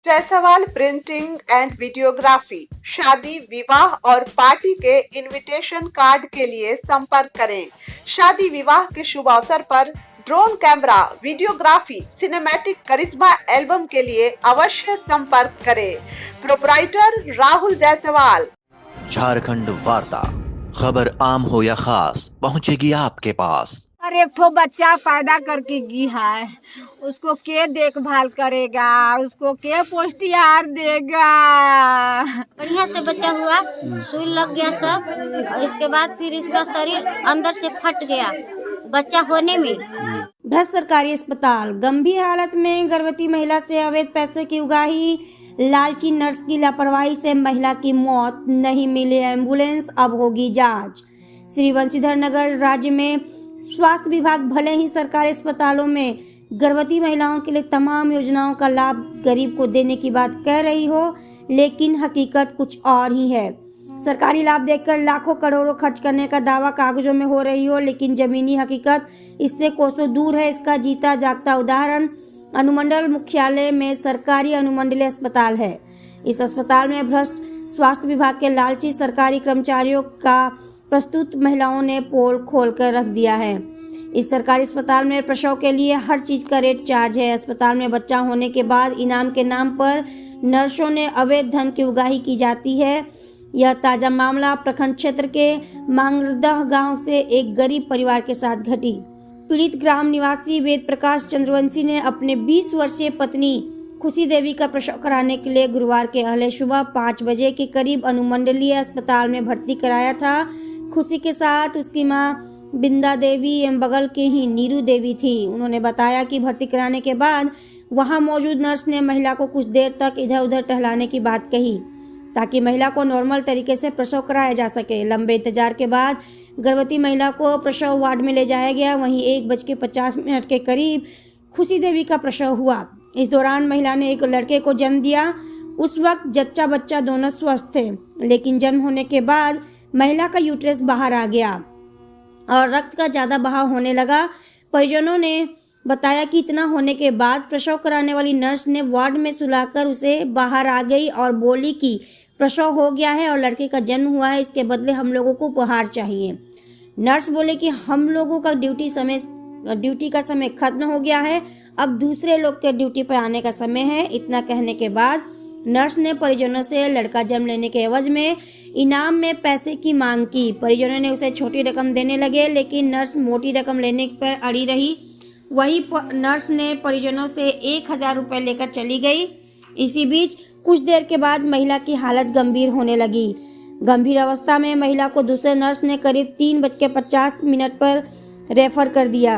Jaiswal printing and videography. शादी, विवाह और पार्टी के इनविटेशन कार्ड के लिए संपर्क करें। शादी विवाह के शुभ अवसर पर ड्रोन कैमरा, वीडियोग्राफी, सिनेमैटिक करिश्मा एल्बम के लिए अवश्य संपर्क करें। प्रोपराइटर राहुल जायसवाल। झारखंड वार्ता, खबर आम हो या खास पहुंचेगी आपके पास। और एक ठो बच्चा पैदा करके गी है, उसको के देखभाल करेगा, उसको के पुष्टियार देगा। बढ़िया से बच्चा हुआ, सुई लग गया सब, और इसके बाद फिर इसका शरीर अंदर से फट गया बच्चा होने में। भ्रष्ट सरकारी अस्पताल, गंभीर हालत में गर्भवती महिला से अवैध पैसे की उगाही, लालची नर्स की लापरवाही से महिला की मौत, नहीं मिली एम्बुलेंस, अब होगी जांच। श्री वंशीधर नगर राज्य में स्वास्थ्य विभाग भले ही सरकारी अस्पतालों में गर्भवती महिलाओं के लिए तमाम योजनाओं का लाभ गरीब को देने की बात कह रही हो, लेकिन हकीकत कुछ और ही है। सरकारी लाभ देकर लाखों करोड़ों खर्च करने का दावा कागजों में हो रही हो, लेकिन जमीनी हकीकत इससे कोसों दूर है। इसका जीता जागता उदाहरण अनुमंडल मुख्यालय में सरकारी अनुमंडलीय अस्पताल है। इस अस्पताल में भ्रष्ट स्वास्थ्य विभाग के लालची सरकारी कर्मचारियों का प्रस्तुत महिलाओं ने पोल खोल कर रख दिया है। इस सरकारी अस्पताल में प्रसव के लिए हर चीज का रेट चार्ज है। अस्पताल में बच्चा होने के बाद इनाम के नाम पर नर्सों ने अवैध धन की उगाही की जाती है। यह ताजा मामला प्रखंड क्षेत्र के मांगरदह गांव से एक गरीब परिवार के साथ घटी। पीड़ित ग्राम निवासी वेद प्रकाश चंद्रवंशी ने अपने 20 वर्षीय पत्नी खुशी देवी का प्रसव कराने के लिए गुरुवार के अहले सुबह 5 बजे के करीब अनुमंडलीय अस्पताल में भर्ती कराया था। खुशी के साथ उसकी मां बिंदा देवी एवं बगल के ही नीरू देवी थी। उन्होंने बताया कि भर्ती कराने के बाद वहां मौजूद नर्स ने महिला को कुछ देर तक इधर उधर टहलाने की बात कही, ताकि महिला को नॉर्मल तरीके से प्रसव कराया जा सके। लंबे इंतजार के बाद गर्भवती महिला को प्रसव वार्ड में ले जाया गया। वहीं 1:50 के करीब खुशी देवी का प्रसव हुआ। इस दौरान महिला ने एक लड़के को जन्म दिया। उस वक्त जच्चा बच्चा दोनों स्वस्थ थे, लेकिन जन्म होने के बाद महिला का यूट्रस बाहर आ गया और रक्त का ज़्यादा बहाव होने लगा। परिजनों ने बताया कि इतना होने के बाद प्रसव कराने वाली नर्स ने वार्ड में सुलाकर उसे बाहर आ गई और बोली कि प्रसव हो गया है और लड़के का जन्म हुआ है, इसके बदले हम लोगों को उपहार चाहिए। नर्स बोले कि हम लोगों का ड्यूटी का समय खत्म हो गया है, अब दूसरे लोग के ड्यूटी पर आने का समय है। इतना कहने के बाद नर्स ने परिजनों से लड़का जन्म लेने के एवज में इनाम में पैसे की मांग की। परिजनों ने उसे छोटी रकम देने लगे, लेकिन नर्स मोटी रकम लेने पर अड़ी रही। वहीं नर्स ने परिजनों से 1000 रुपये लेकर चली गई। इसी बीच कुछ देर के बाद महिला की हालत गंभीर होने लगी। गंभीर अवस्था में महिला को दूसरे नर्स ने करीब 3:50 पर रेफर कर दिया।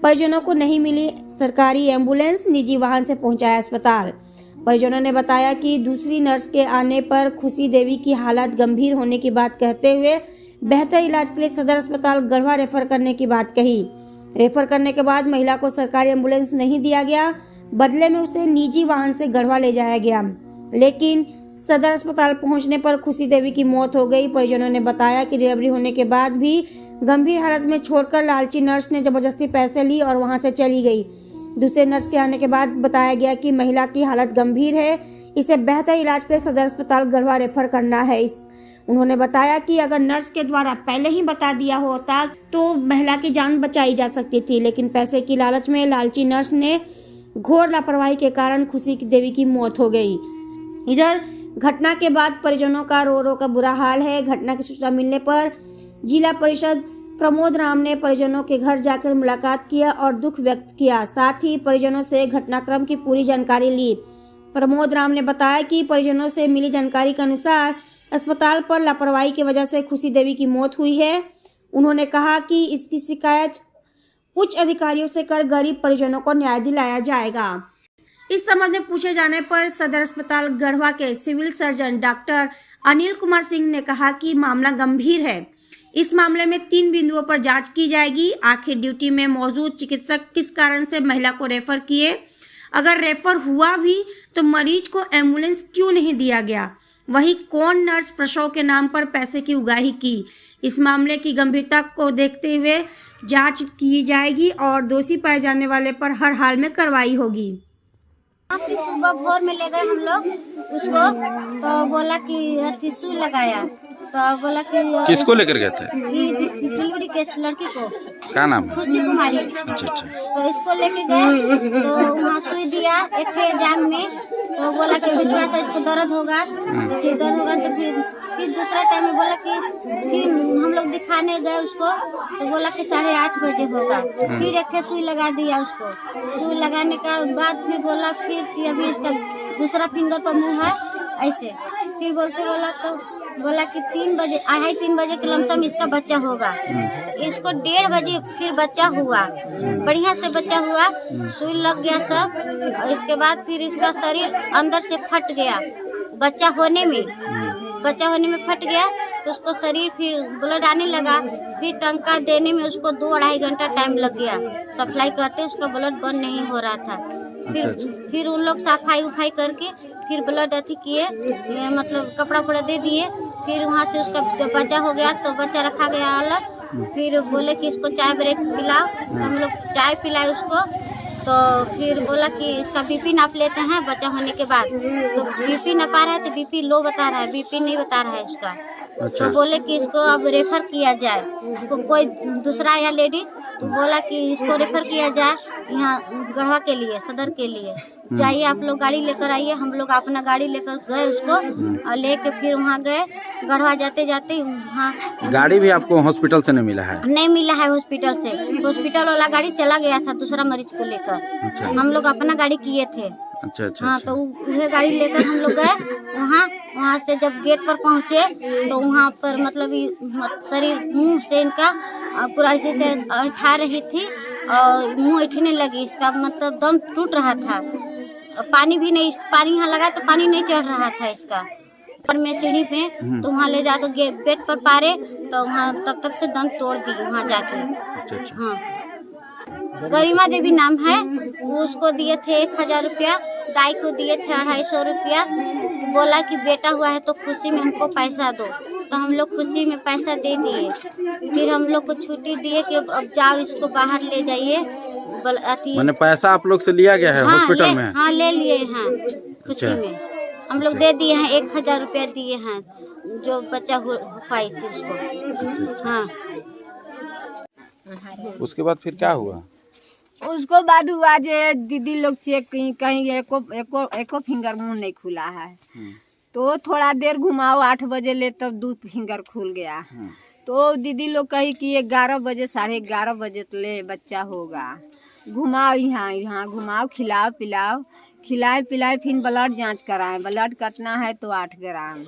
परिजनों को नहीं मिली सरकारी एम्बुलेंस, निजी वाहन से पहुंचाया अस्पताल। परिजनों ने बताया कि दूसरी नर्स के आने पर खुशी देवी की हालत गंभीर होने की बात कहते हुए बेहतर इलाज के लिए सदर अस्पताल गढ़वा रेफर करने की बात कही। रेफर करने के बाद महिला को सरकारी एम्बुलेंस नहीं दिया गया, बदले में उसे निजी वाहन से गढ़वा ले जाया गया, लेकिन सदर अस्पताल पहुंचने पर खुशी देवी की मौत हो गई। परिजनों ने बताया कि डिलीवरी होने के बाद भी गंभीर हालत में छोड़कर लालची नर्स ने जबरदस्ती पैसे ली और वहां से चली गई। दूसरे नर्स के आने के बाद बताया गया कि महिला की हालत गंभीर है, इसे बेहतर इलाज के लिए सदर अस्पताल गढ़वा रेफर करना है। उन्होंने बताया कि अगर नर्स के द्वारा पहले ही बता दिया होता तो महिला की जान बचाई जा सकती थी, लेकिन पैसे की लालच में लालची नर्स ने घोर लापरवाही के कारण खुशी देवी की मौत हो गई। इधर घटना के बाद परिजनों का रो रो का बुरा हाल है। घटना की सूचना मिलने पर जिला परिषद प्रमोद राम ने परिजनों के घर जाकर मुलाकात किया और दुख व्यक्त किया। साथ ही परिजनों से घटनाक्रम की पूरी जानकारी ली। प्रमोद राम ने बताया कि परिजनों से मिली जानकारी के अनुसार अस्पताल पर लापरवाही की वजह से खुशी देवी की मौत हुई है। उन्होंने कहा कि इसकी शिकायत उच्च अधिकारियों से कर गरीब परिजनों को न्याय दिलाया जाएगा। इस संबंध में पूछे जाने पर सदर अस्पताल गढ़वा के civil surgeon doctor Anil Kumar Singh ने कहा कि मामला गंभीर है। इस मामले में 3 बिंदुओं पर जांच की जाएगी। आखिर ड्यूटी में मौजूद चिकित्सक किस कारण से महिला को रेफर किए, अगर रेफर हुआ भी तो मरीज को एम्बुलेंस क्यों नहीं दिया गया, वहीं कौन नर्स प्रसव के नाम पर पैसे की उगाही की। इस मामले की गंभीरता को देखते हुए जांच की जाएगी और दोषी पाए जाने वाले पर हर हाल में कार्रवाई होगी। फिर सुबह भोर में ले गए हम लोग उसको, तो बोला कि अथी सुई लगाया, तो बोला कि किसको लेकर गए थे? डिलीवरी केस लड़की को, क्या नाम है? खुशी कुमारी। अच्छा। तो इसको लेके गए तो वहाँ सुई दिया एक जांग में, तो बोला कि अभी थोड़ा सा इसको दर्द होगा, तो फिर दर्द होगा तो फिर दूसरा टाइम में बोला कि फिर हम लोग दिखाने गए उसको, तो बोला कि 8:30 बजे होगा। फिर एक सुई लगा दिया उसको, सुई लगाने का बाद फिर बोला फिर कि अभी इसका दूसरा फिंगर पर मुँह है ऐसे, फिर बोला कि 2:30 बजे के लमसम इसका बच्चा होगा। इसको 1:30 बजे फिर बच्चा हुआ, बढ़िया से बच्चा हुआ, सुई लग गया सब, और इसके बाद फिर इसका शरीर अंदर से फट गया, बच्चा होने में फट गया, तो उसको शरीर फिर ब्लड आने लगा, फिर टंका देने में उसको 2-2.5 घंटा टाइम लग गया, सप्लाई करते उसका ब्लड बंद नहीं हो रहा था। फिर उन लोग सफाई करके फिर ब्लड अथी किए, मतलब कपड़ा उपड़ा दे दिए, फिर वहाँ से उसका जब बच्चा हो गया तो बच्चा रखा गया अलग, फिर बोले कि इसको चाय ब्रेड पिलाओ, तो हम लोग चाय पिलाए उसको, तो फिर बोला कि इसका बीपी नाप लेते हैं बच्चा होने के बाद, तो बीपी नापा रहा है तो बीपी लो बता रहा है, बीपी नहीं बता रहा है उसका। अच्छा। तो बोले कि इसको अब रेफर किया जाए, उसको कोई दूसरा या लेडीज, तो बोला कि इसको रेफर किया जाए यहाँ गढ़वा के लिए, सदर के लिए जाइए, आप लोग गाड़ी लेकर आइए। हम लोग अपना गाड़ी लेकर गए उसको, और लेके फिर वहाँ गए, गढ़वा जाते वहाँ गाड़ी भी आपको हॉस्पिटल से नहीं मिला है? नहीं मिला है हॉस्पिटल से, हॉस्पिटल वाला गाड़ी चला गया था दूसरा मरीज को लेकर। अच्छा। हम लोग अपना गाड़ी किए थे। अच्छा। हाँ, तो वह गाड़ी लेकर हम लोग गए वहाँ से जब गेट पर पहुँचे तो वहाँ पर मतलब शरीर मुँह से इनका पूरा ऐसे से उठा रही थी, और मुँह ऐठने लगी, इसका मतलब दम टूट रहा था, पानी यहाँ लगा तो पानी नहीं चढ़ रहा था इसका, पर मैं सीढ़ी पे, तो वहाँ ले जा तो बेड पर पारे, तो वहाँ तब तक से दम तोड़ दी वहाँ जाके। अच्छा। हाँ, गरिमा देवी नाम है, उसको दिए थे 1000 रुपया, दाई को दिए थे 250 रुपया, तो बोला कि बेटा हुआ है तो खुशी में हमको पैसा दो, तो हम लोग खुशी में पैसा दे दिए। फिर हम लोग को छुट्टी दिए कि अब जाओ इसको बाहर ले जाइए, मैंने पैसा आप लोग से लिया गया है हॉस्पिटल में? हाँ, ले लिए हैं खुशी में, हम लोग दे दिए हैं 1000 रुपया दिए हैं, जो बच्चा हो पाई थी उसको। हाँ, उसके बाद फिर क्या हुआ? उसको बाद हुआ जे दीदी लोग चेक कहीं एको फिंगर मुंह नहीं खुला है, तो थोड़ा देर घुमाओ 8 बजे ले तब 2 फिंगर खुल गया, तो दीदी लोग कही कि 11 बजे 11:30 बजे ले बच्चा होगा, घुमाओ यहाँ घुमाओ, खिलाओ पिलाए, फिर ब्लड जांच कराएं, ब्लड कितना है तो 8 ग्राम,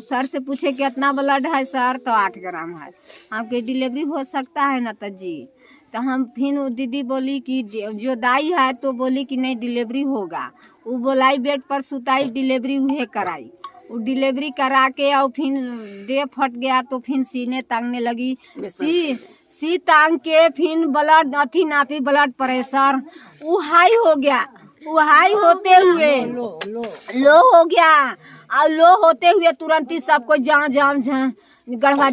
सर से पूछे कितना ब्लड है सर, तो 8 ग्राम है, आपके डिलीवरी हो सकता है ना, तो जी, तो हम फिर वो दीदी बोली कि जो दाई है तो बोली कि नहीं डिलीवरी होगा, वो बोलाई बेड पर सुताई, डिलीवरी उहे कराई, वो डिलीवरी करा के और फिर देह फट गया, तो फिर सीने तांगने लगी, सी तांग के फिर ब्लड अथी नापी, ब्लड प्रेशर वो हाई हो गया, वो हाई होते हुए लो हो गया, और लो होते हुए तुरंत ही सबको जाओ गढ़वा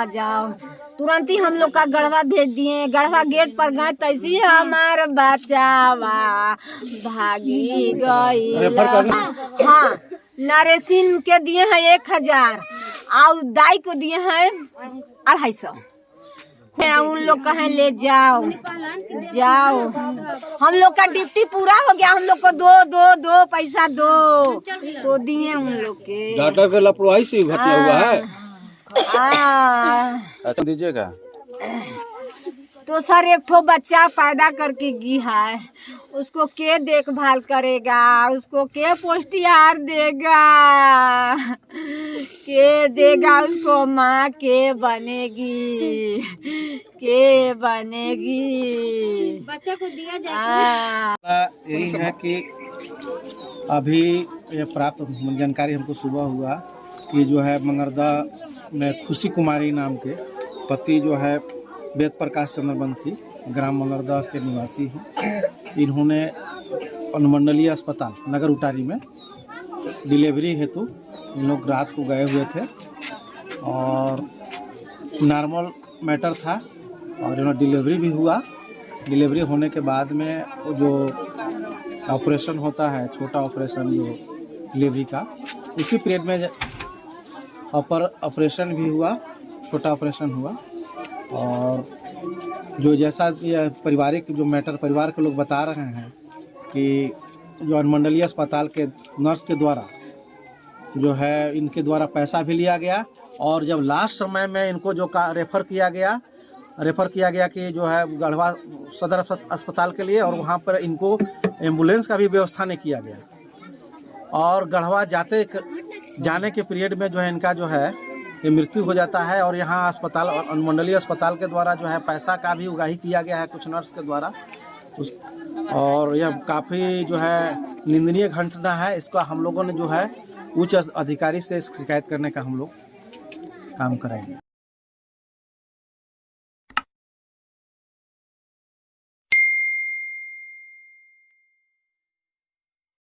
जाओ, तुरंत ही हम लोग का गढ़वा भेज दिए। गढ़वा गेट पर गए तैसी हमार बचावा भागी गई। हाँ, नरेसिन के दिए हैं 1000 और दाई को दिए हैं 250। उन लोग कहे ले जाओ, हम लोग का ड्यूटी पूरा हो गया, हम लोग को दो पैसा दो, तो दिए उन लोग के। डॉक्टर के लापरवाही से घटना हुआ है। अच्छा दीजिएगा। तो सर एक ठो बच्चा पैदा करके गी है, उसको के देखभाल करेगा, उसको के पुष्टिहार देगा, के देगा उसको, माँ के बनेगी, बच्चा को दिया जाए। यही है कि अभी ये प्राप्त जानकारी हमको सुबह हुआ कि जो है मंगरदा में खुशी कुमारी नाम के पति जो है वेद प्रकाश चंद्रवंशी ग्राम मंगरदा के निवासी हैं, इन्होंने अनुमंडलीय अस्पताल नगर उटारी में डिलीवरी हेतु इन लोग रात को गए हुए थे और नॉर्मल मैटर था और इन्होंने डिलीवरी भी हुआ। डिलीवरी होने के बाद में जो ऑपरेशन होता है, छोटा ऑपरेशन जो डिलीवरी का, उसी पीरियड में ऑपरेशन भी हुआ, छोटा ऑपरेशन हुआ। और जो जैसा ये पारिवारिक जो मैटर परिवार के लोग बता रहे हैं कि जो अनुमंडलीय अस्पताल के नर्स के द्वारा जो है इनके द्वारा पैसा भी लिया गया, और जब लास्ट समय में इनको जो रेफ़र किया गया कि जो है गढ़वा सदर अस्पताल के लिए, और वहाँ पर इनको एम्बुलेंस का भी व्यवस्था नहीं किया गया। और गढ़वा जाने के पीरियड में जो है इनका जो है ये मृत्यु हो जाता है। और यहाँ अस्पताल और अनुमंडलीय अस्पताल के द्वारा जो है पैसा का भी उगाही किया गया है कुछ नर्स के द्वारा और यह काफ़ी जो है निंदनीय घटना है। इसका हम लोगों ने जो है उच्च अधिकारी से शिकायत करने का हम लोग काम करेंगे।